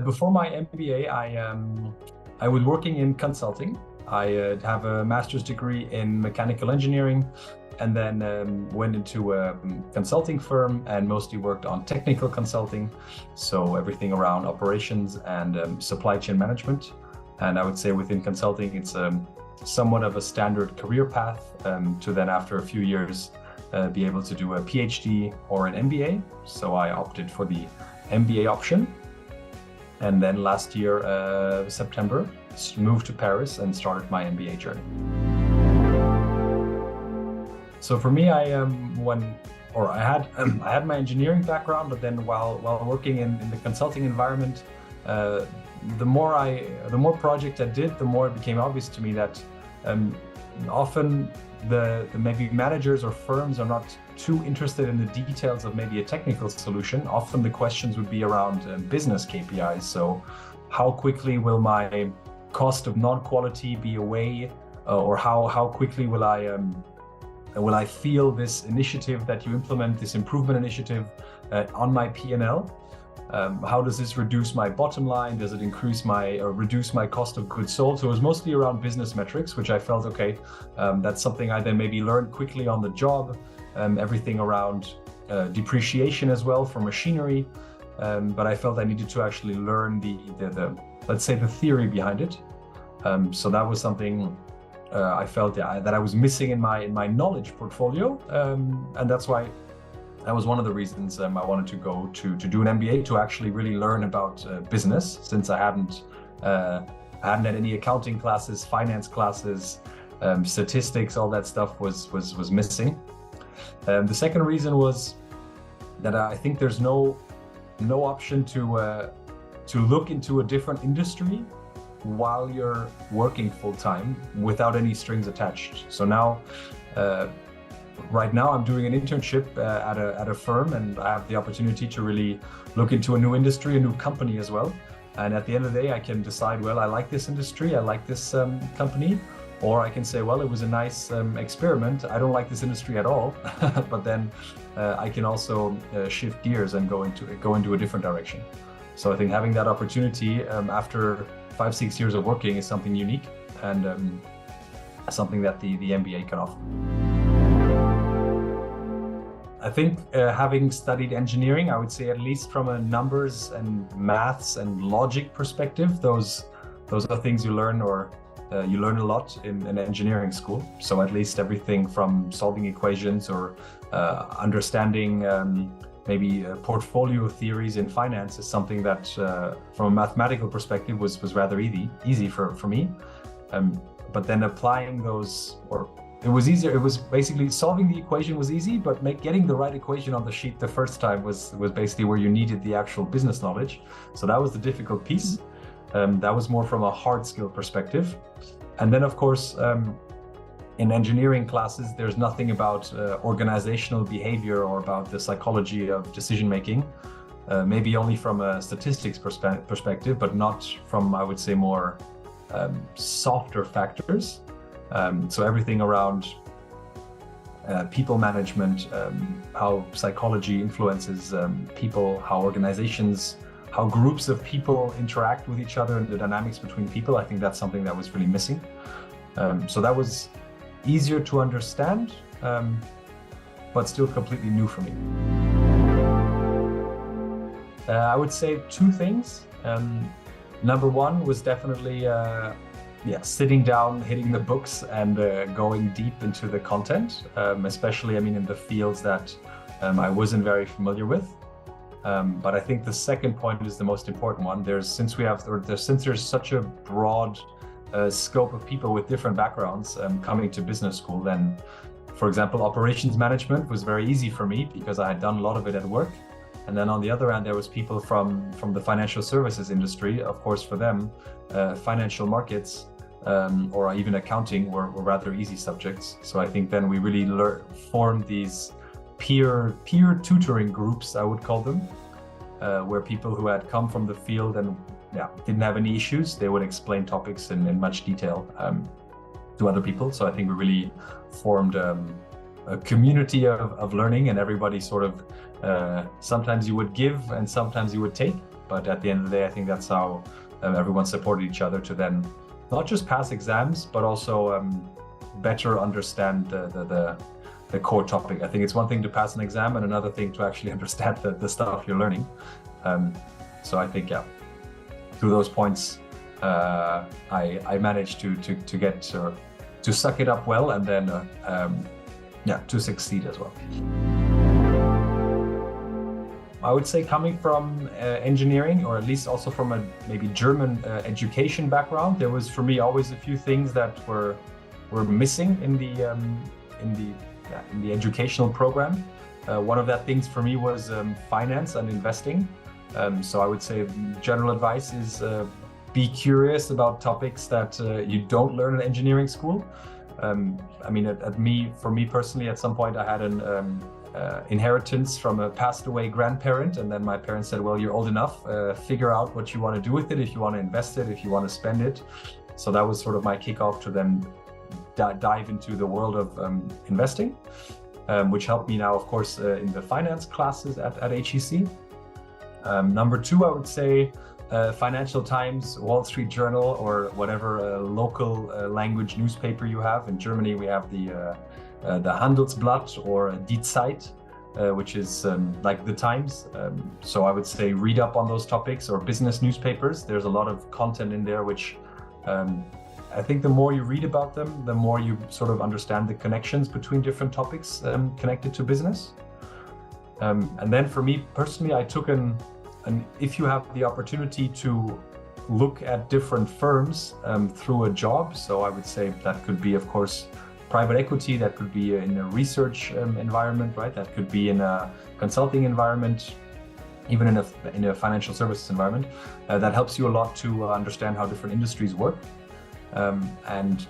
Before my MBA, I was working in consulting. I have a master's degree in mechanical engineering, and then went into a consulting firm and mostly worked on technical consulting. So everything around operations and supply chain management. And I would say within consulting, it's somewhat of a standard career path to then after a few years be able to do a PhD or an MBA. So I opted for the MBA option. And then last year, September, moved to Paris and started my MBA journey. So for me, I had my engineering background, but then while working in the consulting environment, the more projects I did, the more it became obvious to me that often the maybe managers or firms are not too interested in the details of maybe a technical solution. Often the questions would be around business KPIs. So how quickly will my cost of non-quality be away, or how quickly will I feel this initiative that you implement, this improvement initiative on my P&L? How does this reduce my bottom line? Does it increase reduce my cost of goods sold? So it was mostly around business metrics, which I felt, okay, that's something I then maybe learned quickly on the job. Everything around depreciation as well for machinery. But I felt I needed to actually learn the let's say the theory behind it. So that was something I felt that I was missing in my knowledge portfolio. And that's why that was one of the reasons I wanted to go to do an MBA, to actually really learn about business, since I hadn't had any accounting classes, finance classes, statistics, all that stuff was missing. The second reason was that I think there's no option to look into a different industry while you're working full-time without any strings attached. So now, right now I'm doing an internship at a firm, and I have the opportunity to really look into a new industry, a new company as well. And at the end of the day, I can decide, well, I like this industry, I like this company, or I can say, well, it was a nice experiment. I don't like this industry at all, but then I can also shift gears and go into a different direction. So I think having that opportunity after 5-6 years of working is something unique, and something that the MBA can offer. I think having studied engineering, I would say at least from a numbers and maths and logic perspective, those are things you learn, or you learn a lot in an engineering school. So at least everything from solving equations or understanding maybe portfolio theories in finance is something that from a mathematical perspective was rather easy for me. But then applying those, or it was easier. It was basically solving the equation was easy, but getting the right equation on the sheet the first time was basically where you needed the actual business knowledge. So that was the difficult piece. That was more from a hard skill perspective. And then of course, in engineering classes, there's nothing about organizational behavior or about the psychology of decision-making, maybe only from a statistics perspective, but not from, I would say, more softer factors. So everything around people management, how psychology influences people, how organizations, how groups of people interact with each other, and the dynamics between people. I think that's something that was really missing. So that was easier to understand, but still completely new for me. I would say two things. Number one was definitely sitting down, hitting the books, and going deep into the content, especially, in the fields that I wasn't very familiar with. But I think the second point is the most important one. Since there's such a broad scope of people with different backgrounds coming to business school, then, for example, operations management was very easy for me because I had done a lot of it at work. And then on the other hand, there was people from the financial services industry. Of course, for them, financial markets or even accounting were rather easy subjects. So I think then we really formed these peer tutoring groups, I would call them, where people who had come from the field and didn't have any issues, they would explain topics in much detail to other people. So I think we really formed a community of learning, and everybody sort of, sometimes you would give and sometimes you would take. But at the end of the day, I think that's how everyone supported each other to then not just pass exams, but also better understand the core topic. I think it's one thing to pass an exam and another thing to actually understand the stuff you're learning. So I think, yeah, through those points, I managed to get to suck it up well, and then to succeed as well. I would say coming from engineering, or at least also from a maybe German education background, there was for me always a few things that were missing in the educational program. One of that things for me was finance and investing. So I would say general advice is be curious about topics that you don't learn in engineering school. I mean, for me personally, at some point I had an inheritance from a passed away grandparent, and then my parents said, well, you're old enough, figure out what you want to do with it, if you want to invest it, if you want to spend it. So that was sort of my kickoff to then dive into the world of investing, which helped me now, of course, in the finance classes at HEC. Number two, I would say Financial Times, Wall Street Journal, or whatever local language newspaper you have. In Germany, we have the Handelsblatt or Die Zeit, which is like the Times. So I would say read up on those topics, or business newspapers. There's a lot of content in there, which I think the more you read about them, the more you sort of understand the connections between different topics connected to business. And then for me personally, I took if you have the opportunity to look at different firms through a job. So I would say that could be, of course, private equity, that could be in a research environment, right? That could be in a consulting environment, even in a financial services environment. That helps you a lot to understand how different industries work. And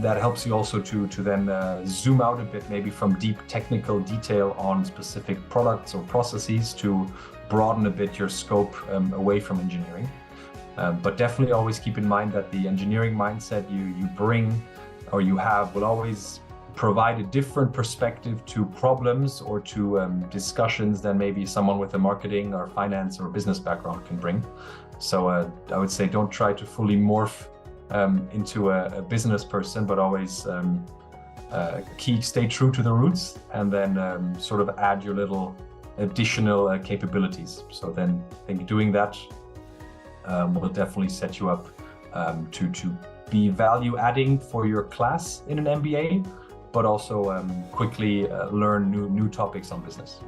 that helps you also to then zoom out a bit, maybe from deep technical detail on specific products or processes, to broaden a bit your scope away from engineering. But definitely always keep in mind that the engineering mindset you bring or you have will always provide a different perspective to problems or to discussions than maybe someone with a marketing or finance or business background can bring. So I would say don't try to fully morph into a business person, but always stay true to the roots, and then sort of add your little additional capabilities. So then I think doing that will definitely set you up to be value adding for your class in an MBA, but also quickly learn new topics on business.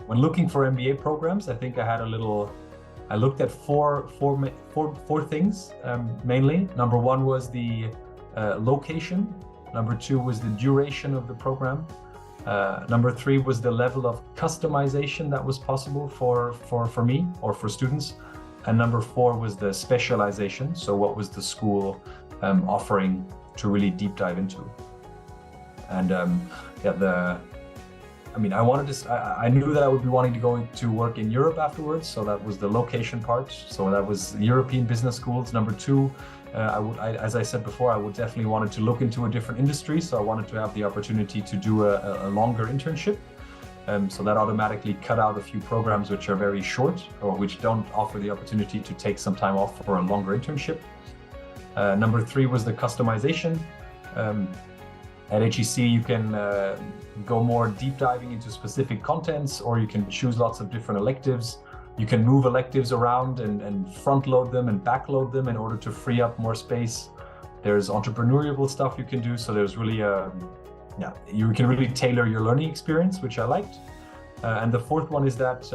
When looking for MBA programs, I think I looked at four things mainly. Number one was the location. Number two was the duration of the program. Number three was the level of customization that was possible for me or for students. And number four was the specialization. So what was the school offering to really deep dive into? And I knew that I would be wanting to go to work in Europe afterwards. So that was the location part. So that was European business schools. Number two, as I said before, I would definitely wanted to look into a different industry. So I wanted to have the opportunity to do a longer internship. So that automatically cut out a few programs which are very short, or which don't offer the opportunity to take some time off for a longer internship. Number three was the customization. At HEC, you can go more deep diving into specific contents, or you can choose lots of different electives. You can move electives around and front load them and back load them in order to free up more space. There's entrepreneurial stuff you can do. So there's really you can really tailor your learning experience, which I liked. And the fourth one is that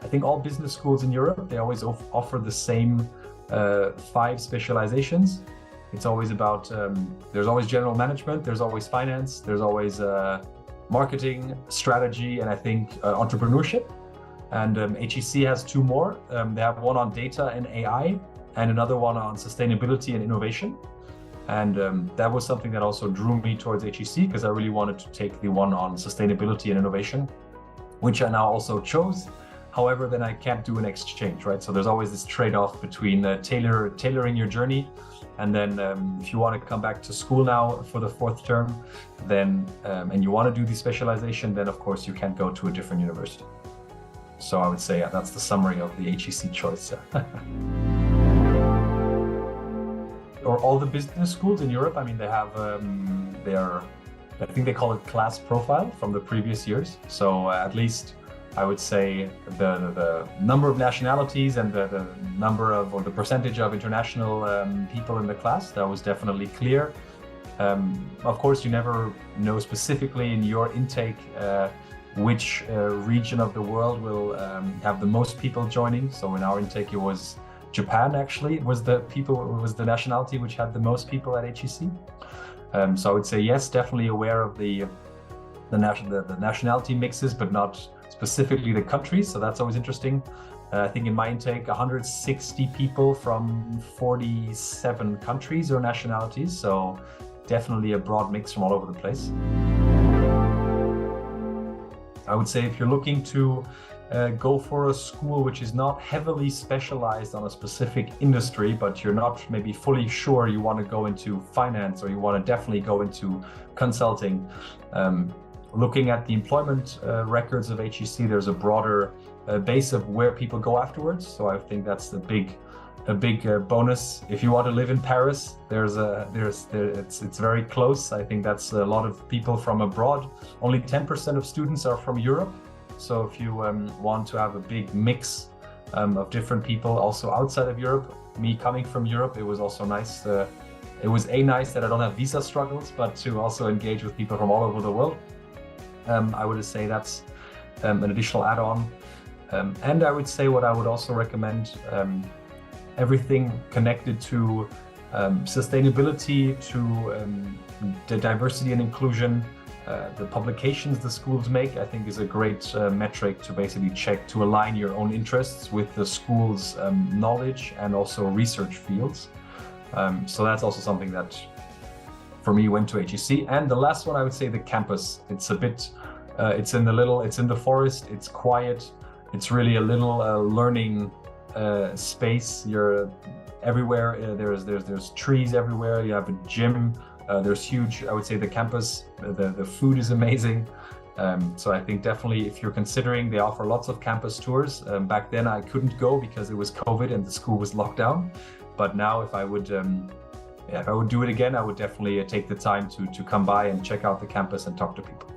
I think all business schools in Europe, they always offer the same 5 specializations. It's always about, there's always general management, there's always finance, there's always marketing, strategy, and I think entrepreneurship. And HEC has 2 more. They have one on data and AI, and another one on sustainability and innovation. And that was something that also drew me towards HEC, because I really wanted to take the one on sustainability and innovation, which I now also chose. However, then I can't do an exchange, right? So there's always this trade-off between tailoring your journey, and then if you want to come back to school now for the 4th term, then and you want to do the specialization, then of course you can't go to a different university. So I would say that's the summary of the HEC choice. Or all the business schools in Europe, I mean, they have I think they call it class profile from the previous years. So at least I would say the number of nationalities and the number of, or the percentage of international people in the class, that was definitely clear. Of course, you never know specifically in your intake which region of the world will have the most people joining. So in our intake, it was Japan, actually, was the nationality which had the most people at HEC. So I would say yes, definitely aware of the nationality mixes, but not specifically the countries. So that's always interesting. I think in my intake, 160 people from 47 countries or nationalities. So definitely a broad mix from all over the place. I would say if you're looking to go for a school which is not heavily specialized on a specific industry, but you're not maybe fully sure you want to go into finance or you want to definitely go into consulting, looking at the employment records of HEC, there's a broader base of where people go afterwards. So I think that's a big bonus. If you want to live in Paris, it's very close. I think that's a lot of people from abroad. Only 10% of students are from Europe. So if you want to have a big mix of different people also outside of Europe, me coming from Europe, it was also nice. It was nice that I don't have visa struggles, but to also engage with people from all over the world. I would say that's an additional add-on. And I would say what I would also recommend, everything connected to sustainability, to the diversity and inclusion, the publications the schools make, I think is a great metric to basically check, to align your own interests with the school's knowledge and also research fields. So that's also something that for me went to HEC. And the last one, I would say the campus. It's a bit, it's in the forest, it's quiet. It's really a little learning space. You're everywhere. There's trees everywhere. You have a gym. There's huge. I would say the campus. The food is amazing. So I think definitely if you're considering, they offer lots of campus tours. Back then I couldn't go because it was COVID and the school was locked down. But now if I would do it again, I would definitely take the time to come by and check out the campus and talk to people.